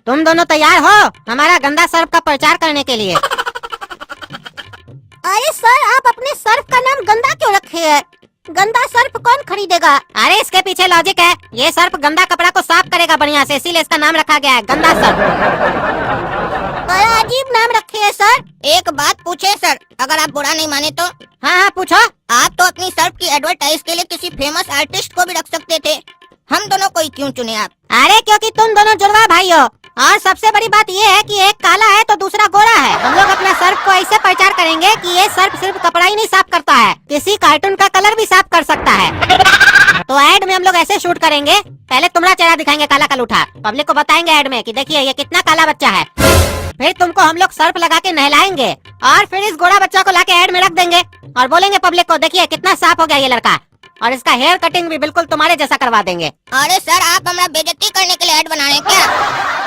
तुम दोनों तैयार हो हमारा गंदा सर्फ का प्रचार करने के लिए? अरे सर, आप अपने सर्फ का नाम गंदा क्यों रखे है? गंदा सर्फ कौन खरीदेगा? अरे इसके पीछे लॉजिक है। ये सर्फ गंदा कपड़ा को साफ करेगा बढ़िया से, इसीलिए इसका नाम रखा गया है गंदा सर्फ। बड़ा अजीब नाम रखे है सर। एक बात पूछे सर, अगर आप बुरा नहीं माने तो? हाँ पूछो। आप तो अपनी सर्फ की एडवर्टाइज के लिए किसी फेमस आर्टिस्ट को भी रख सकते थे, हम दोनों को ही क्यों चुने आप? अरे क्योंकि तुम दोनों जुड़वा भाई हो, और सबसे बड़ी बात ये है कि एक काला है तो दूसरा गोरा है। हम लोग अपना सर्फ को ऐसे प्रचार करेंगे कि ये सर्फ सिर्फ कपड़ा ही नहीं साफ करता है, किसी कार्टून का कलर भी साफ कर सकता है। तो ऐड में हम लोग ऐसे शूट करेंगे, पहले तुम्हारा चेहरा दिखाएंगे काला कलूठा, पब्लिक को बताएंगे ऐड में कि देखिए ये कितना काला बच्चा है। फिर तुमको हम लोग सर्फ लगा के नहलाएंगे और फिर इस गोरा बच्चा को लाके ऐड में रख देंगे और बोलेंगे पब्लिक को देखिए कितना साफ हो गया ये लड़का, और इसका हेयर कटिंग भी बिल्कुल तुम्हारे जैसा करवा देंगे। अरे सर, आप हमारा बेइज्जती करने के लिए ऐड बना रहे हैं क्या?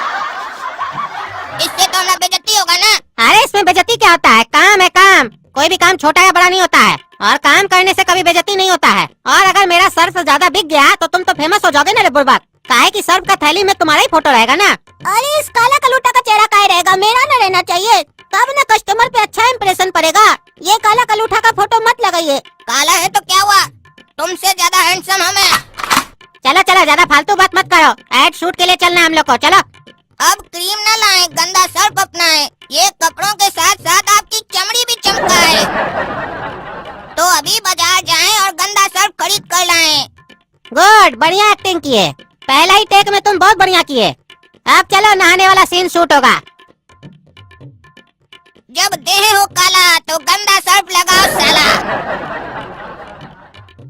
इससे तो हमारा बेइज्जती होगा ना। अरे इसमें बेइज्जती क्या होता है? काम है काम, कोई भी काम छोटा या बड़ा नहीं होता है, और काम करने से कभी बेइज्जती नहीं होता है। और अगर मेरा सर्फ ज्यादा बिक गया तो तुम तो फेमस हो जाओगे ना रे बुर्बक, काहे कि सर्फ का थैली में तुम्हारा ही फोटो रहेगा ना। अरे इस काला कलूटा का चेहरा काहे रहेगा? मेरा न रहना चाहिए, तब न कस्टमर पे अच्छा इम्प्रेशन पड़ेगा। ये काला कलूठा का फोटो मत लगाइए। काला है तो क्या हुआ, तुमसे ज्यादा हैंडसम हम हैं। चलो चलो, ज्यादा फालतू बात मत करो, ऐड शूट के लिए चलना है हम लोग को। चलो अब क्रीम न लाएं, गंदा सर्फ अपनाएं। ये कपड़ों के साथ साथ आपकी चमड़ी भी चमकाए। तो अभी बाजार जाएं और गंदा सर्फ खरीद कर लाएं। गुड, बढ़िया एक्टिंग किए, पहला ही टेक में तुम बहुत बढ़िया किए। अब चलो नहाने वाला सीन शूट होगा। जब देह हो काला तो गंदा सर्फ लगाओ साला।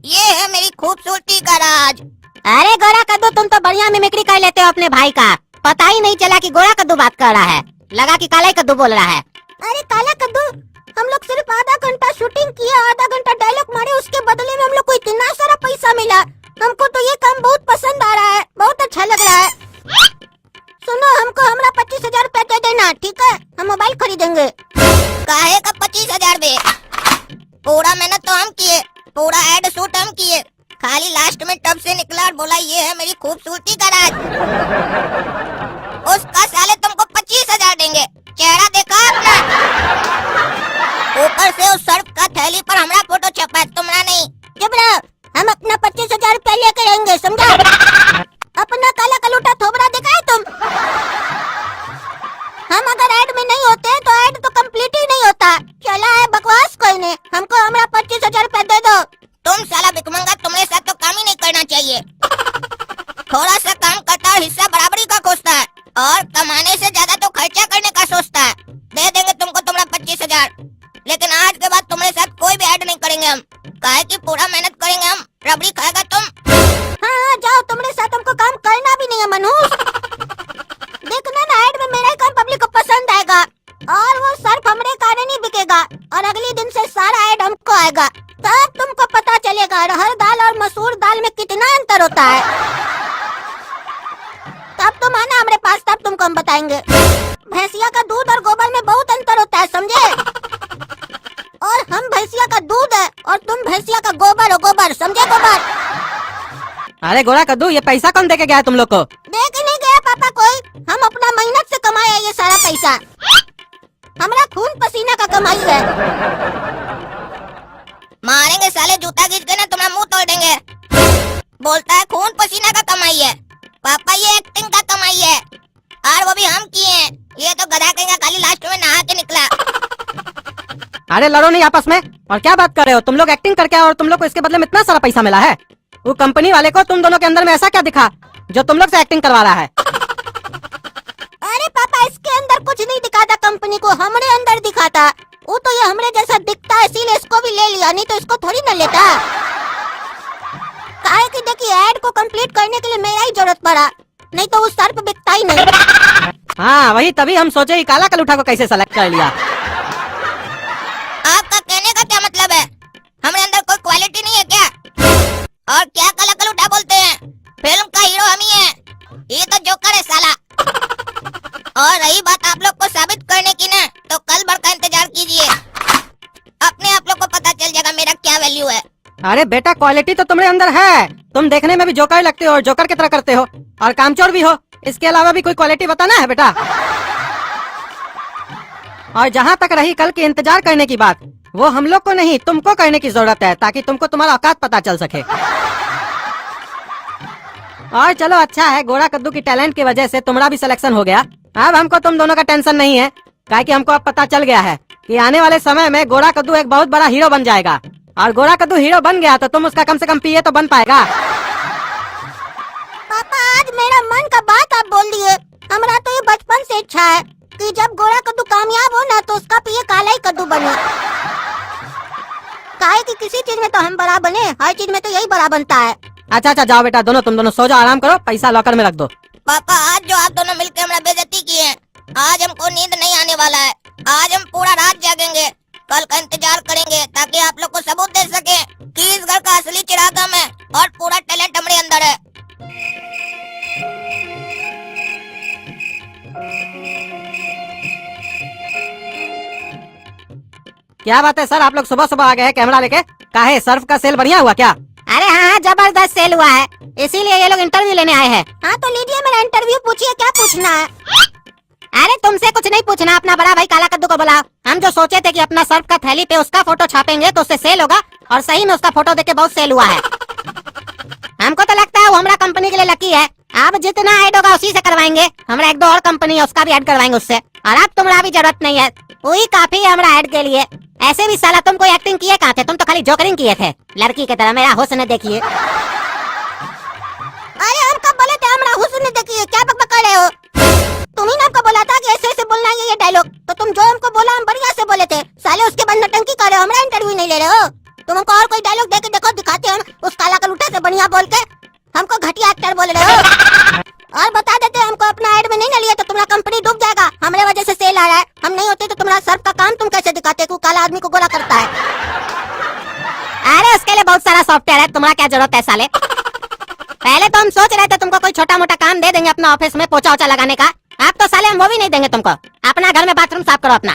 ये है मेरी खूबसूरती का राज। अरे गोरा कद्दू, तुम तो बढ़िया मिमिक्री कर लेते हो अपने भाई का, पता ही नहीं चला कि गोरा कद्दू बात कर रहा है, लगा कि काला ही कद्दू बोल रहा है। अरे काला कद्दू, हम लोग सिर्फ आधा घंटा शूटिंग किया, आधा घंटा डायलॉग मारे, उसके बदले में हम लोग को इतना सारा पैसा मिला। हमको तो ये काम बहुत पसंद आ रहा है, बहुत अच्छा लग रहा है। सुनो, हमको हमारा 25,000 रुपया दे देना, ठीक है? हम मोबाइल खरीदेंगे। काहे का 25,000 बे? पूरा मेहनत तो हम किए, पूरा एड शूट हम किए, खाली लास्ट में टब से निकला और बोला ये है मेरी खूबसूरती का राज। उसका साले तुमको 25,000 देंगे, चेहरा देखा अपना? ऊपर से उस सर्फ का थैली पर हमारा फोटो छपा है, तुम्हारा नहीं। चुप रहो, हम अपना 25,000 रुपया लेकर रहेंगे, समझा? अपना काला कलूटा थोबड़ा देखा है तुम? हम अगर ऐड में नहीं होते तो ऐड तो कंप्लीट ही नहीं होता। चला है बकवास कोई नहीं, हमको हमारा 25,000 रुपया दे दो। तुम साला भिखमंगा, तुम्हारे साथ तो काम ही नहीं करना चाहिए। थोड़ा सा काम करता और हिस्सा बराबरी का खोजता है, और कमाने से ज्यादा तो खर्चा करने का सोचता है। दे देंगे तुमको तुम्हारा 25,000, लेकिन आज के बाद तुम्हारे साथ कोई भी ऐड नहीं करेंगे हम, काहे कि पूरा मेहनत करेंगे हम। रबड़ी खाएगा तुम? हाँ जाओ, तुम्हारे साथ हमको काम करना भी नहीं है मनहूस। देखना ना, ऐड में मेरा ही काम पब्लिक को पसंद आएगा, और वो सर्फ हमरे कारण ही बिकेगा, और अगले दिन से सारा ऐड हमको आएगा। तब तुमको पता चलेगा अरहर दाल और मसूर दाल में कितना अंतर होता है। तब तुम आना हमारे पास, तब तुमको हम बताएंगे। भैंसिया का दूध और गोबर में बहुत अंतर होता है, समझे? और हम भैंसिया का दूध है और तुम भैंसिया का गोबर हो, गोबर, समझे? गोबर। अरे गोरा कद्दू, ये पैसा कौन देके गया तुम लोग को? दे के नहीं गया पापा कोई, हम अपना मेहनत से कमाया ये सारा पैसा, हमारा खून पसीना का कमाई है। मारेंगे साले, जूता खींच के ना तुम्हारा मुंह तोड़ देंगे। बोलता है खून पसीना का कमाई है। पापा ये एक्टिंग का कमाई है, और वो भी हम किए हैं। ये तो गधा कहेगा, खाली लास्ट में नहा के निकला। अरे लड़ो नहीं आपस में, और क्या बात कर रहे हो? तुम लोग एक्टिंग करके और तुम लोग को इसके बदले में इतना सारा पैसा मिला है। वो कंपनी वाले को तुम दोनों के अंदर में ऐसा क्या दिखा जो तुम लोग से एक्टिंग करवा रहा है? अरे पापा, इसके अंदर कुछ नहीं दिखा था, कंपनी को हमारे अंदर दिखा था। वो तो ये हमरे जैसा दिखता है, इसीलिए इसको भी ले लिया, नहीं तो इसको थोड़ी न लेता। काहे कि देखिए, ऐड को कंप्लीट करने के लिए मेरा ही जरूरत पड़ा, नहीं तो वो सर्फ बिकता ही नहीं। हाँ वही, तभी हम सोचे ही काला कलूठा को कैसे सेलेक्ट कर लिया। आपका कहने का क्या मतलब है? हमारे अंदर कोई क्वालिटी नहीं है क्या? और क्या काला कलूठा बोलते हैं? फिल्म का हीरो हम ही है, ये तो जोकर है साला। और रही बात आप लोग को साबित करने की ना, तो कल भर का इंतजार कीजिए, अपने आप लोग को पता चल जाएगा मेरा क्या वैल्यू है। अरे बेटा, क्वालिटी तो तुम्हारे अंदर है, तुम देखने में भी जोकर लगते हो और जोकर की तरह करते हो और कामचोर भी हो, इसके अलावा भी कोई क्वालिटी बताना है बेटा। और जहाँ तक रही कल के इंतजार करने की बात, वो हम लोग को नहीं तुमको करने की जरूरत है, ताकि तुमको तुम्हारा औकात पता चल सके। और चलो अच्छा है, गोरा कद्दू की टैलेंट की वजह से तुम्हारा भी सिलेक्शन हो गया। अब हमको तुम दोनों का टेंशन नहीं है, काहे कि हमको अब पता चल गया है कि आने वाले समय में गोरा कद्दू एक बहुत बड़ा हीरो बन जाएगा। और गोरा कद्दू हीरो बन गया तो तुम उसका कम से कम पीए तो बन पाएगा। पापा आज मेरा मन का बात आप बोल दिए। हमारा तो ये बचपन से इच्छा है कि जब गोरा कद्दू कामयाब हो ना तो उसका पिए काला ही कद्दू बने। काहे कि किसी चीज में तो हम बड़ा बने, हर चीज में तो यही बड़ा बनता है। अच्छा अच्छा जाओ बेटा, तुम दोनों सो जाओ, आराम करो, पैसा लॉकर में रख दो। पापा आज जो आप दोनों मिलकर हमारा बेइज्जती किए हैं, आज हमको नींद नहीं आने वाला है। आज हम पूरा रात जागेंगे, कल का इंतजार करेंगे, ताकि आप लोग को सबूत दे सके कि इस घर का असली चिराग हम है और पूरा टैलेंट हमारे अंदर है। क्या बात है सर, आप लोग सुबह सुबह आ गए हैं कैमरा लेके? काहे सर्फ का सेल बढ़िया हुआ क्या? अरे हाँ जबरदस्त सेल हुआ है, इसीलिए ये लोग इंटरव्यू लेने आए हैं। हाँ तो लीजिए मेरा इंटरव्यू, पूछिए क्या पूछना है। अरे तुमसे कुछ नहीं पूछना, अपना बड़ा भाई काला कद्दू को बुलाओ। हम जो सोचे थे कि अपना सर्फ का थैली पे उसका फोटो छापेंगे तो उससे सेल होगा, और सही में उसका फोटो देख के बहुत सेल हुआ है। हमको तो लगता है वो हमारा कंपनी के लिए लकी है। अब जितना ऐड होगा उसी से करवाएंगे। हमारा एक दो और कंपनी है उसका भी ऐड करवाएंगे उससे, और अब तुम्हारा भी जरूरत नहीं है, वही काफी है हमारा ऐड के लिए। ऐसे भी साला तुम कोई एक्टिंग किए कहाँ थे, तुम तो खाली जोकरिंग किए थे लड़की की तरह। मेरा हुस्न देखिए। अरे हम कब बोले थे हमारा हुस्न देखिए, क्या बक कर रहे हो? तुम ही ने हमको बोला था कि ऐसे ऐसे बोलना है ये डायलॉग, तो तुम जो हमको बोला हम बढ़िया से बोले थे। साले उसके बाद नटंकी कर रहे हो, हमारा इंटरव्यू नहीं ले रहे हो। तुम हमको और कोई डायलॉग दे के देखो, दिखाते हम उस काला कलूटा से बढ़िया बोल के। हमको घटिया एक्टर बोल रहे हो। और बता देते हमको अपना ऐड में नहीं न लिए तो तुम्हारा कंपनी डूब जाएगा। हमारे वजह से सेल आ रहा है, हम नहीं होते तो तुम्हारा सर्फ का काम तुम कैसे दिखाते कि काला आदमी को गोरा करता है। अरे उसके लिए बहुत सारा सॉफ्टवेयर है, तुम्हारा क्या जरूरत है साले। पहले तो हम सोच रहे थे तुमको कोई छोटा मोटा काम दे देंगे अपना ऑफिस में पोछा ओछा लगाने का। आप तो साले हम वो भी नहीं देंगे तुमको। अपना घर में बाथरूम साफ करो अपना।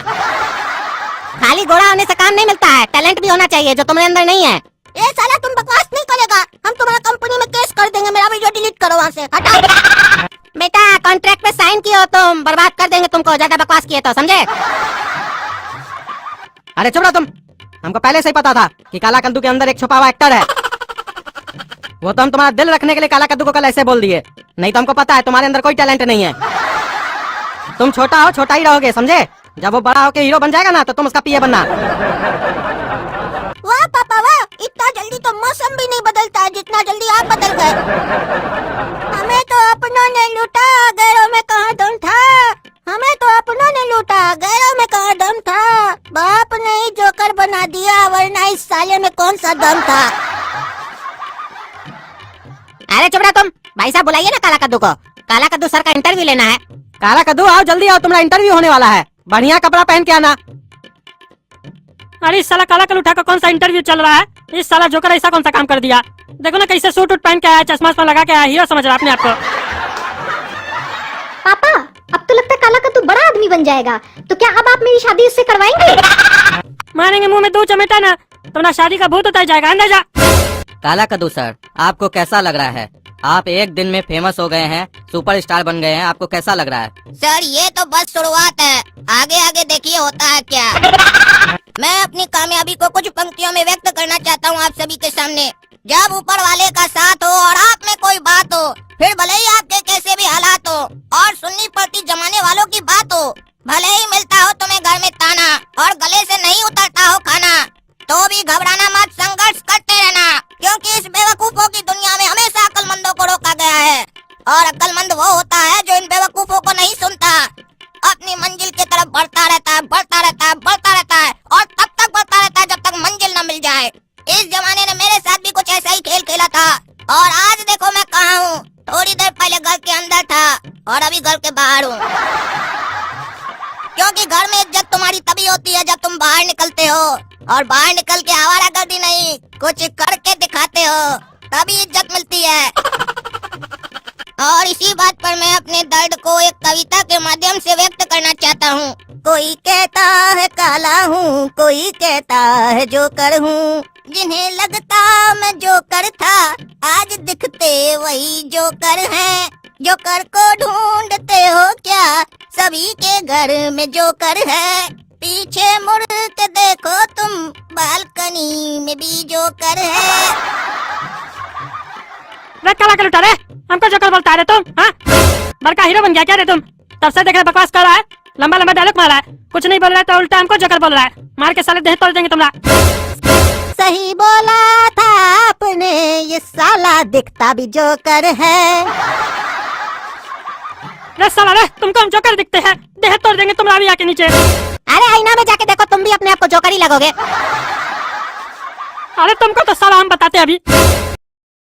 खाली गोरा होने से काम नहीं मिलता है, टैलेंट भी होना चाहिए जो तुम्हारे अंदर नहीं है। ए साला तुम बकवास नहीं करेगा, हम तुम्हारा कंपनी में केस कर देंगे। मेरा वीडियो डिलीट करो वहाँ से, हटाओ। बेटा कॉन्ट्रैक्ट पे साइन किए हो तुम, बर्बाद कर देंगे तुमको ज्यादा बकवास किए तो, समझे? अरे चुप रहो तुम, हमको पहले से ही पता था कि काला कद्दू के अंदर एक छुपा हुआ एक्टर है। वो तो हम तुम्हारा दिल रखने के लिए काला कद्दू को कल ऐसे बोल दिए, नहीं तो हमको पता है तुम्हारे अंदर कोई टैलेंट नहीं है। तुम छोटा हो, छोटा ही रहोगे, समझे? जब वो बड़ा होके हीरो बन जाएगा ना तो तुम उसका पीए बनना। वाह पापा वाह, इतना जल्दी तो मौसम भी नहीं बदलता है जितना जल्दी आप बदल गए। हमें तो अपनों ने लूटा, गैरों में कहाँ दम था। हमें तो अपनों ने लूटा, गैरों में कहाँ दम था। बाप ने ही जोकर बना दिया, वरना इस साले में कौन सा दम था। अरे चुप रहो तुम, भाई साहब बुलाइए ना काला कद्दू को। काला कद्दू सर का इंटरव्यू लेना है। काला कद्दू आओ जल्दी आओ, तुम्हारा इंटरव्यू होने वाला है। बढ़िया कपड़ा पहन के आना। अरे इस साला काला कलूठा का कौन सा इंटरव्यू चल रहा है? इस साला जोकर ऐसा कौन सा काम कर दिया? देखो ना कैसे सूट उट पहन के आया, चश्मा लगा के आया, हीरो समझ रहा अपने आप को। पापा अब तो लगता है काला कद्दू बड़ा आदमी बन जाएगा, तो क्या अब आप मेरी शादी उससे करवाएंगे? मारेंगे मुंह में दो चमेटा ना, तुम्हारा शादी का भूत उतर जाएगा, अंदर जा। काला कद्दू सर, आपको कैसा लग रहा है? आप एक दिन में फेमस हो गए हैं, सुपरस्टार बन गए हैं, आपको कैसा लग रहा है? सर ये तो बस शुरुआत है, आगे आगे देखिए होता है क्या। मैं अपनी कामयाबी को कुछ पंक्तियों में व्यक्त करना चाहता हूँ आप सभी के सामने। जब ऊपर वाले का साथ हो और आप में कोई बात हो, फिर भले ही आपके कैसे भी हालात हो और सुननी पड़ती जमाने वालों की बात हो, भले ही मिलता हो तुम्हें घर में ताना और गले से नहीं उतरता हो खाना, तो भी घबराना मत, संघर्ष करते रहना, क्योंकि इस बेवकूफों की दुनिया में हमेशा अक्लमंदों को रोका गया है, और अक्लमंद वो होता है जो इन बेवकूफों को नहीं सुनता, अपनी मंजिल की तरफ बढ़ता रहता है, बढ़ता रहता है, बढ़ता रहता है, और तब तक बढ़ता रहता है जब तक मंजिल न मिल जाए। इस जमाने ने मेरे साथ भी कुछ ऐसा ही खेल खेला था, और आज देखो मैं कहाँ हूँ। थोड़ी देर पहले घर के अंदर था और अभी घर के बाहर हूँ, क्योंकि घर में इज्जत तुम्हारी तभी होती है जब तुम बाहर निकलते हो, और बाहर निकल के आवारागर्दी नहीं कुछ करके दिखाते हो, तभी इज्जत मिलती है। और इसी बात पर मैं अपने दर्द को एक कविता के माध्यम से व्यक्त करना चाहता हूँ। कोई कहता है काला हूँ, कोई कहता है जोकर हूँ, जिन्हें लगता मैं जोकर था, आज दिखते वही जोकर हैं। जोकर को ढूंढते हो क्या? सभी के घर में जोकर है। पीछे मुड़ के देखो तुम, बालकनी में भी जोकर है। रे काला कलू रे, हमको जोकर बोलता है रे तुम? हाँ, बड़का हीरो बन गया क्या रे तुम? तब से देख रहे बकवास कर रहा है, लंबा लंबा डायलॉग मार रहा है, कुछ नहीं बोल रहा है तो उल्टा हमको जोकर बोल रहा है। मार के साले देह तोड़ देंगे तुम्हारा। सही बोला था आपने, ये साला दिखता भी जोकर है। रे साला रे, तुमको हम जोकर दिखते हैं, देह तोड़ देंगे तुम्हारा भी आके नीचे। अरे आईना में जाके देखो, तुम भी अपने आप को जोकर ही लगोगे। अरे तुमको तो साला हम बताते हैं अभी।